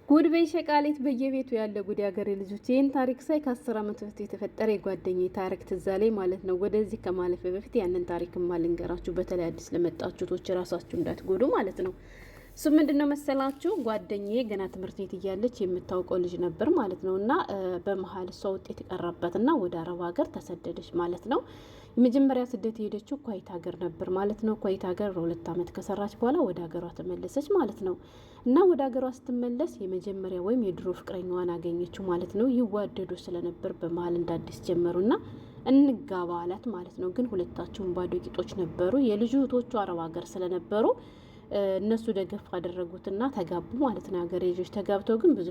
ጉድ በይ ሸቃሊት በየቤቱ ያለ ጉድ ያገሬ ልጆች። ይህን ታሪክ ሳይ ከ10 ዓመት በፊት የተፈጠረ የጓደኛዬ ታሪክ ትዝ አለኝ ማለት ነው። ወደዚህ ከማለፈ በፊት ያንን ታሪክ ማልንገራችሁ፣ በተለይ አዲስ ለመጣችሁቶች ራሳችሁ እንዳትጎዱ ማለት ነው። እሱ ምንድነው መሰላችሁ፣ ጓደኛዬ ገና ትምህርት ቤት እያለች የምታውቀው ልጅ ነበር ማለት ነው። እና በመሀል እሷ ውጤት የቀረበትና ወደ አረብ ሀገር ተሰደደች ማለት ነው። የመጀመሪያ ስደት የሄደችው ኩዌት ሀገር ነበር ማለት ነው። ኩዌት ሀገር ለ2 ዓመት ከሰራች በኋላ ወደ ሀገሯ ተመለሰች ማለት ነው። እና ወደ ሀገሯ ስትመለስ የመጀመሪያ ወይም የድሮ ፍቅረኛዋን አገኘችው ማለት ነው። ይዋደዱ ስለነበር በመሀል እንዳዲስ ጀመሩና እንጋባ አላት ማለት ነው። ግን ሁለታቸውም ባዶ ቂጦች ነበሩ። የልጁ እህቶቹ አረብ ሀገር ስለነበሩ እነሱ ደገፍ አደረጉትና ተጋቡ ማለት ነው። ሀገሬ ልጆች ተጋብተው ግን ብዙ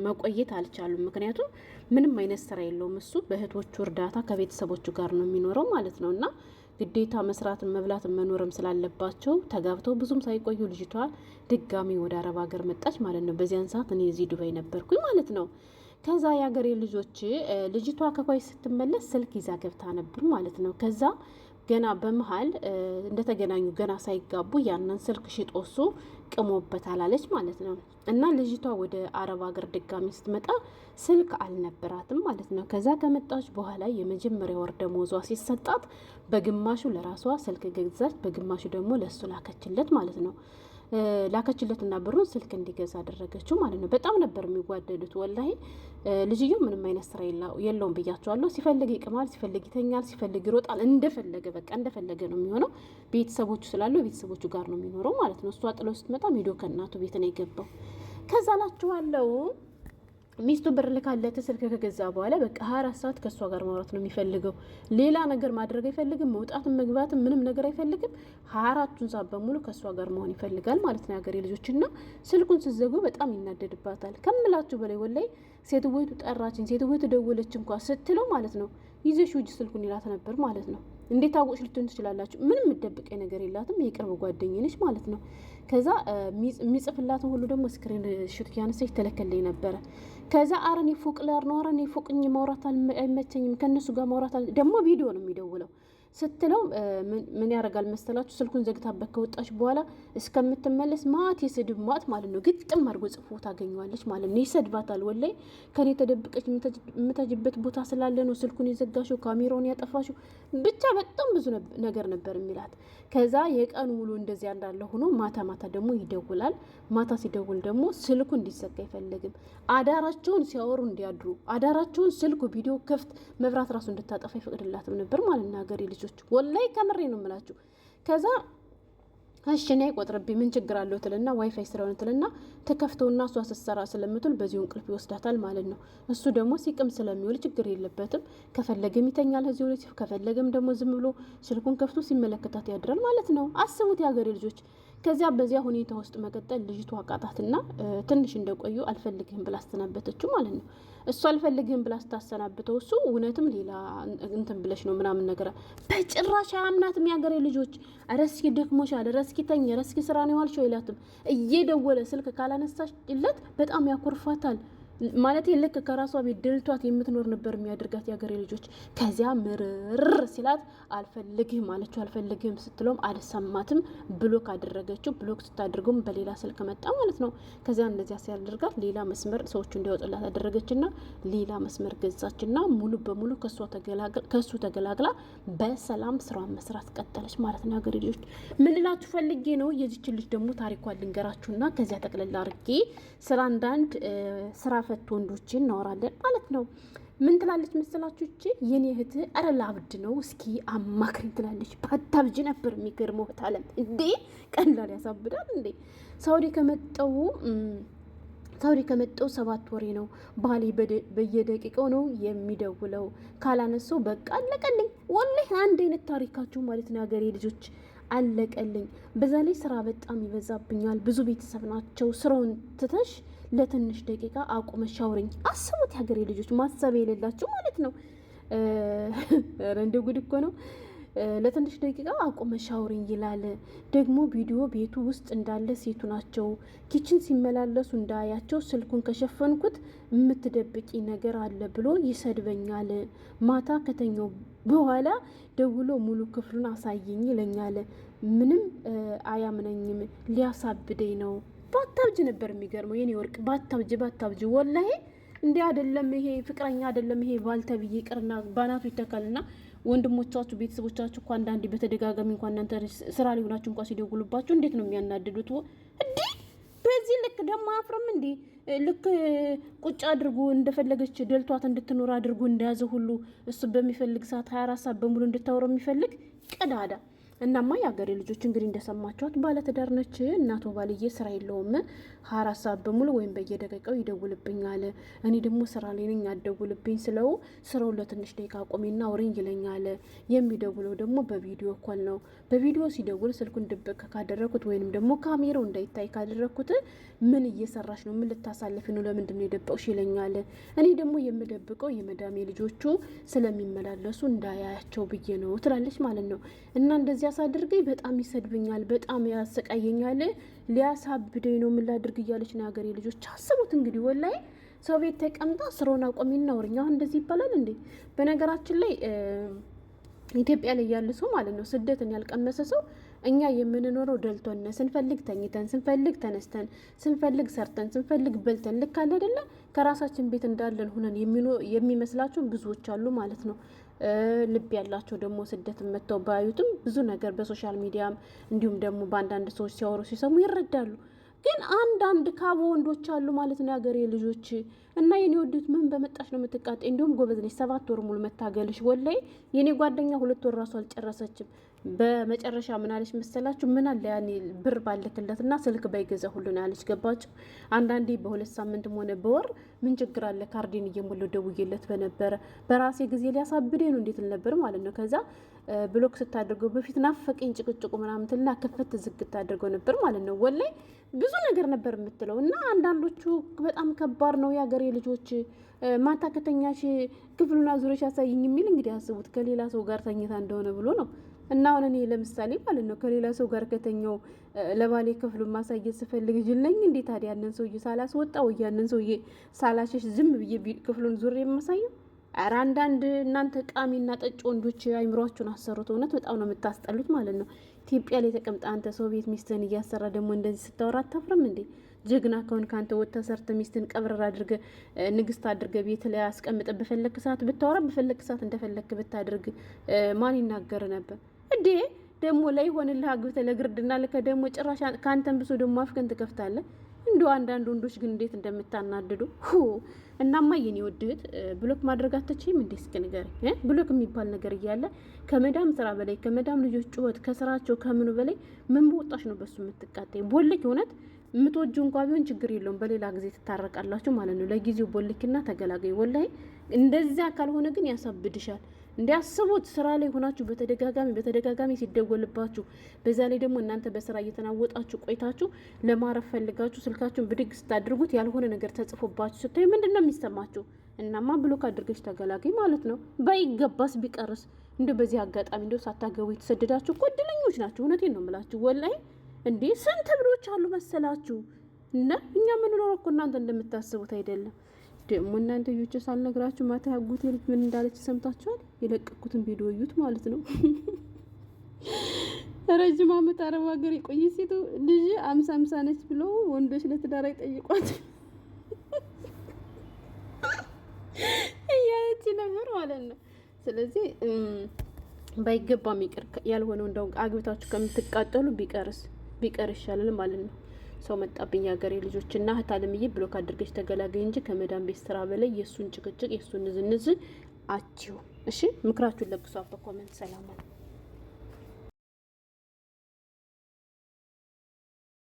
መቆየት አልቻሉም። ምክንያቱም ምንም አይነት ስራ የለውም። እሱ በእህቶቹ እርዳታ ከቤተሰቦቹ ጋር ነው የሚኖረው ማለት ነው። እና ግዴታ መስራትን መብላትን መኖርም ስላለባቸው ተጋብተው ብዙም ሳይቆዩ ልጅቷ ድጋሚ ወደ አረብ ሀገር መጣች ማለት ነው። በዚያን ሰዓት እኔ እዚህ ዱባይ ነበርኩኝ ማለት ነው። ከዛ የሀገሬ ልጆች ልጅቷ ከኩዌት ስትመለስ ስልክ ይዛ ገብታ ነበር ማለት ነው። ከዛ ገና በመሀል እንደተገናኙ ገና ሳይጋቡ ያንን ስልክ ሽጦሱ ቅሞበታል አለች ማለት ነው። እና ልጅቷ ወደ አረብ ሀገር ድጋሚ ስትመጣ ስልክ አልነበራትም ማለት ነው። ከዛ ከመጣች በኋላ የመጀመሪያ ወር ደመወዟ ሲሰጣት በግማሹ ለራሷ ስልክ ገዛች፣ በግማሹ ደግሞ ለሱ ላከችለት ማለት ነው። ላከችለትና ብሩን ስልክ እንዲገዛ አደረገችው ማለት ነው። በጣም ነበር የሚዋደዱት ወላሂ። ልጅየው ምንም አይነት ስራ የለውም ብያቸዋለሁ። ሲፈልግ ይቅማል፣ ሲፈልግ ይተኛል፣ ሲፈልግ ይሮጣል። እንደፈለገ በቃ እንደፈለገ ነው የሚሆነው። ቤተሰቦቹ ስላሉ ቤተሰቦቹ ጋር ነው የሚኖረው ማለት ነው። እሷ ጥሎ ስትመጣ ሄዶ ከእናቱ ቤት ነው የገባው። ከዛ ላችኋለሁ ሚስቱ ብር ልካለት ስልክ ከገዛ በኋላ በቃ 24 ሰዓት ከሷ ጋር ማውራት ነው የሚፈልገው። ሌላ ነገር ማድረግ አይፈልግም። መውጣትም መግባትም ምንም ነገር አይፈልግም። 24ቱን ሰዓት በሙሉ ከሷ ጋር መሆን ይፈልጋል ማለት ነው ያገሬ ልጆችና ስልኩን ሲዘጉ በጣም ይናደድባታል ከምላችሁ በላይ ወላይ። ሴትወይቱ ጠራችኝ፣ ሴትወይቱ ደወለች እንኳን ስትለው ማለት ነው ይዘሽ ውጭ ስልኩን ይላት ነበር ማለት ነው። እንዴት አወቅሽ ልትሆን ትችላላችሁ? ምንም የምትደብቀኝ ነገር የላትም። የቅርብ ጓደኛዬ ነች ማለት ነው። ከዛ የሚጽፍላትን ሁሉ ደግሞ ስክሪን ሹት ያነሰች ተለከለኝ ነበረ። ከዛ አረኔ ፎቅ ላር ነው አረኔ ፎቅኝ ማውራት አይመቸኝም ከነሱ ጋር ማውራት ደግሞ ቪዲዮ ነው የሚደውለው ስትለው ምን ያደርጋል መሰላችሁ? ስልኩን ዘግታበት ከወጣች በኋላ እስከምትመለስ ማት የስድብ ማት ማለት ነው ግጥም አድርጎ ጽፎ ታገኘዋለች ማለት ነው። ይሰድባታል ወላይ። ከኔ ተደብቀች የምታጅበት ቦታ ስላለ ነው ስልኩን የዘጋሽው፣ ካሜራውን ያጠፋሽው፣ ብቻ በጣም ብዙ ነገር ነበር የሚላት። ከዛ የቀኑ ውሎ እንደዚያ እንዳለ ሆኖ ማታ ማታ ደግሞ ይደውላል። ማታ ሲደውል ደግሞ ስልኩ እንዲዘጋ አይፈልግም። አዳራቸውን ሲያወሩ እንዲያድሩ፣ አዳራቸውን ስልኩ ቪዲዮ ከፍት መብራት ራሱ እንድታጠፋ ይፈቅድላትም ነበር ማለት ነው ሀገሬ ልጆች ወላይ ከምሬ ነው የምላችሁ። ከዛ እሺ እኔ ቆጥርብኝ ምን ችግር አለው ትልና ዋይፋይ ስለሆነ ትልና ተከፍተውና እሷ ስትሰራ ስለምትል በዚሁ እንቅልፍ ይወስዳታል ማለት ነው። እሱ ደግሞ ሲቅም ስለሚውል ችግር የለበትም። ከፈለገም ይተኛል እዚሁ ላይ፣ ከፈለገም ደግሞ ዝም ብሎ ስልኩን ከፍቶ ሲመለከታት ያድራል ማለት ነው። አስቡት የሀገሬ ልጆች። ከዚያ በዚያ ሁኔታ ውስጥ መቀጠል ልጅቷ አቃጣትና ትንሽ እንደቆዩ አልፈልግህም ብላ አስተናበተችው ማለት ነው። እሱ አልፈልግህም ብላ ስታሰናብተው እሱ እውነትም ሌላ እንትን ብለሽ ነው ምናምን ነገር በጭራሽ አምናትም የሀገሬ ልጆች። ረስኪ ደክሞሻል፣ ረስኪ ተኝ፣ ረስኪ ስራ ነው ያልሽው ይላትም። እየደወለ ስልክ ካላነሳችለት በጣም ያኮርፋታል ማለት ልክ ከራሷ ቤት ድልቷት የምትኖር ነበር የሚያደርጋት የሀገሬ ልጆች። ከዚያ ምርር ሲላት አልፈልግህም አለችው። አልፈልግህም ስትለውም አልሰማትም። ብሎክ አደረገችው። ብሎክ ስታደርገውም በሌላ ስልክ መጣ ማለት ነው። ከዚያ እንደዚያ ሲያደርጋት ሌላ መስመር ሰዎቹ እንዲያወጡላት አደረገችና ሌላ መስመር ገዛችና ሙሉ በሙሉ ከሱ ተገላግላ በሰላም ስራዋን መስራት ቀጠለች ማለት ነው። ሀገሬ ልጆች ምን ልላችሁ ፈልጌ ነው፣ የዚች ልጅ ደግሞ ታሪኳን ልንገራችሁና ከዚያ ጠቅለላ አድርጌ ስራ አንዳንድ ስራ ፈት ወንዶችን እናወራለን ማለት ነው። ምን ትላለች መሰላችሁ? እቺ የኔ እህት አረ ላብድ ነው እስኪ አማክሪኝ ትላለች። ባታብጂ ነበር የሚገርመው እህት አለም እንዴ! ቀላል ያሳብዳል እንዴ! ሳውዲ ከመጣው 7 ወሬ ነው። ባሌ በየደቂቃው ነው የሚደውለው። ካላነሰው በቃ አለቀልኝ። ወላሂ አንድ አይነት ታሪካችሁ ማለት ነው ሀገሬ ልጆች አለቀልኝ። በዛ ላይ ስራ በጣም ይበዛብኛል። ብዙ ቤተሰብ ናቸው። ስራውን ትተሽ ለትንሽ ደቂቃ አቁመሽ አውሪኝ። አስቡት የሀገሬ ልጆች ማሰብ የሌላቸው ማለት ነው። እንደ ጉድ እኮ ነው። ለትንሽ ደቂቃ አቁመሽ አውሪኝ ይላል። ደግሞ ቪዲዮ ቤቱ ውስጥ እንዳለ ሴቱ ናቸው። ኪችን ሲመላለሱ እንዳያቸው ስልኩን ከሸፈንኩት የምትደብቂ ነገር አለ ብሎ ይሰድበኛል። ማታ ከተኛው በኋላ ደውሎ ሙሉ ክፍሉን አሳየኝ ይለኛል። ምንም አያምነኝም፣ ሊያሳብደኝ ነው ባታብጅ ነበር የሚገርመው የኔ ወርቅ ባታብጅ ወላሂ እንዴ አይደለም ይሄ ፍቅረኛ አይደለም ይሄ ባልተብዬ ቅርና ባናቱ ይተካልና ወንድሞቻችሁ ቤተሰቦቻችሁ እንኳን አንዳንዴ በተደጋጋሚ እንኳን እናንተ ስራ ሊሆናችሁ እንኳን ሲደውሉባችሁ እንዴት ነው የሚያናድዱት እንዴ በዚህ ልክ ደሞ አፍረም እንዴ ልክ ቁጭ አድርጎ እንደፈለገች ደልቷት እንድትኖር አድርጎ እንደያዘ ሁሉ እሱ በሚፈልግ ሰዓት 24 ሰዓት በሙሉ እንድታወራው የሚፈልግ ቀዳዳ እናማ ያገሬ ልጆች እንግዲህ እንደሰማችኋት ባለትዳር ነች እናቶ ባልዬ ስራ የለውም 24 ሰዓት በሙሉ ወይም በየደቂቃው ይደውልብኛል እኔ ደግሞ ስራ ላይ ነኝ አደውልብኝ ስለው ስራው ለትንሽ ደቂቃ ቆሜና አውሪኝ ይለኛል የሚደውለው ደግሞ በቪዲዮ ኮል ነው በቪዲዮ ሲደውል ስልኩን ድብቅ ካደረኩት ወይንም ደግሞ ካሜራው እንዳይታይ ካደረኩት ምን እየሰራሽ ነው ምን ልታሳልፊ ነው ለምንድን ነው የደበቅሽ ይለኛል እኔ ደግሞ የምደብቀው የመዳሜ ልጆቹ ስለሚመላለሱ እንዳያያቸው ብዬ ነው ትላለች ማለት ነው እና እንደዚህ ያሳድርገኝ በጣም ይሰድብኛል በጣም ያሰቃየኛል ሊያሳብደኝ ነው ምን ላድርግ እያለች ነው ያገሬ ልጆች አስቡት እንግዲህ ወላይ ሰው ቤት ተቀምጣ ስራውን አቆሚና አውሪኝ አሁን እንደዚህ ይባላል እንዴ በነገራችን ላይ ኢትዮጵያ ላይ ያለ ሰው ማለት ነው ስደትን ያልቀመሰ ሰው እኛ የምንኖረው ደልቶን ስንፈልግ ተኝተን ስንፈልግ ተነስተን ስንፈልግ ሰርተን ስንፈልግ በልተን ልክ አለ አይደለ ከራሳችን ቤት እንዳለን ሆነን የሚመስላቸው ብዙዎች አሉ ማለት ነው ልብ ያላቸው ደግሞ ስደትን መተው ባዩትም ብዙ ነገር በሶሻል ሚዲያም እንዲሁም ደግሞ በአንዳንድ ሰዎች ሲያወሩ ሲሰሙ ይረዳሉ ግን አንዳንድ ካቦ ወንዶች አሉ ማለት ነው ያገሬ ልጆች እና የኔ ወዱት ምን በመጣሽ ነው የምትቃጠ እንዲሁም ጎበዝ ነሽ 7 ወር ሙሉ መታገልሽ ወላይ የኔ ጓደኛ 2 ወር ራሱ አልጨረሰችም በመጨረሻ ምን አለሽ መሰላችሁ ምን አለ ያኔ ብር ባለከለትና ስልክ ባይገዛ ሁሉ ነው ያለች ገባችሁ አንዳንዴ በ2 ሳምንትም ሆነ በወር ምን ችግር አለ ካርዲን እየሞሉ ደውዬለት በነበረ በራሴ ጊዜ ሊያሳብደኝ ነው እንዴት ነበር ማለት ነው ከዛ ብሎክ ስታደርገው በፊት ናፈቀኝ ጭቅጭቁ ምናምንትና ከፈት ዝግት አድርገው ነበር ማለት ነው ወላይ ብዙ ነገር ነበር የምትለው እና አንዳንዶቹ በጣም ከባድ ነው ያገሬ ልጆች ማታ ከተኛሽ ክፍሉን አዙረሽ ያሳይኝ የሚል እንግዲህ አስቡት ከሌላ ሰው ጋር ተኝታ እንደሆነ ብሎ ነው እና አሁን እኔ ለምሳሌ ማለት ነው ከሌላ ሰው ጋር ከተኛው ለባሌ ክፍሉን ማሳየት ስፈልግ ጅልኝ እንዴት ታዲያ ያንን ሰውዬ ሳላስወጣው ያንን ሰውዬ ሳላሸሽ ዝም ብዬ ክፍሉን ዙሬ የማሳየው ኧረ አንዳንድ እናንተ ቃሚና ጠጭ ወንዶች አይምሯችሁን አሰሩት እውነት በጣም ነው የምታስጠሉት ማለት ነው ኢትዮጵያ ላይ ተቀምጣ አንተ ሰው ቤት ሚስትህን እያሰራ ደግሞ እንደዚህ ስታወራ አታፍርም እንዴ ጀግና ከሆንክ አንተ ወጥተህ ሰርተህ ሚስትህን ቀብረር አድርገህ ንግስት አድርገህ ቤት ላይ አስቀምጠህ በፈለክ ሰዓት ብታወራ በፈለክ ሰዓት እንደፈለክ ብታደርግ ማን ይናገር ነበር እንዴ ደግሞ ላይ ሆነልህ አግብተህ ለግርድና ለከ ደግሞ ጭራሽ ካንተን ብሶ ደግሞ አፍከን ትከፍታለህ እንደው አንዳንድ ወንዶች ግን እንዴት እንደምታናድዱ እናማ የኔ ወድህት ብሎክ ማድረግ አትችይም እንዴ እስኪ ንገሪኝ ብሎክ የሚባል ነገር እያለ ከመዳም ስራ በላይ ከመዳም ልጆች ጩኸት ከስራቸው ከምኑ በላይ ምን በወጣሽ ነው በሱ የምትቃጠይ ቦልክ እውነት ምትወጁ እንኳን ቢሆን ችግር የለውም በሌላ ጊዜ ትታረቃላችሁ ማለት ነው ለጊዜው ቦልክና ተገላገይ ወላይ እንደዛ ካልሆነ ግን ያሳብድሻል እንዲያስቡት ስራ ላይ ሆናችሁ በተደጋጋሚ ሲደወልባችሁ በዛ ላይ ደግሞ እናንተ በስራ እየተናወጣችሁ ቆይታችሁ ለማረፍ ፈልጋችሁ ስልካችሁን ብድግ ስታድርጉት ያልሆነ ነገር ተጽፎባችሁ ስታዩ ምንድነው የሚሰማችሁ እናማ ብሎክ አድርገሽ ተገላገይ ማለት ነው ባይገባስ ቢቀርስ እንደው በዚህ አጋጣሚ እንደው ሳታገቡ የተሰደዳችሁ እድለኞች ናችሁ እውነቴን ነው የምላችሁ ወላይ እንዴ ስንት ብሎች አሉ መሰላችሁ እና እኛ ምን ነው እኮ እናንተ እንደምታስቡት አይደለም ደግሞ እናንተ ልጆች ሳልነግራችሁ ማታ ያጉት ልጅ ምን እንዳለች ሰምታችኋል የለቀኩትን ቪዲዮ እዩት ማለት ነው ረጅም ዓመት አረብ ሀገር የቆየ ሴት ልጅ 50 ነች ብሎ ወንዶች ለትዳር አይጠይቋት ያቺ ነገር ማለት ነው ስለዚህ ባይገባም ይቅር ያልሆነው እንደው አግብታችሁ ከምትቃጠሉ ቢቀር ይሻላል ማለት ነው ሰው መጣብኝ ያገሬ ልጆችና ህታለምዬ ብሎክ አድርገሽ ተገላገይ እንጂ ከመዳም ቤት ስራ በላይ የሱን ጭቅጭቅ የሱን ንዝንዝ አቺው እሺ ምክራችሁን ለግሷት በኮሜንት ሰላም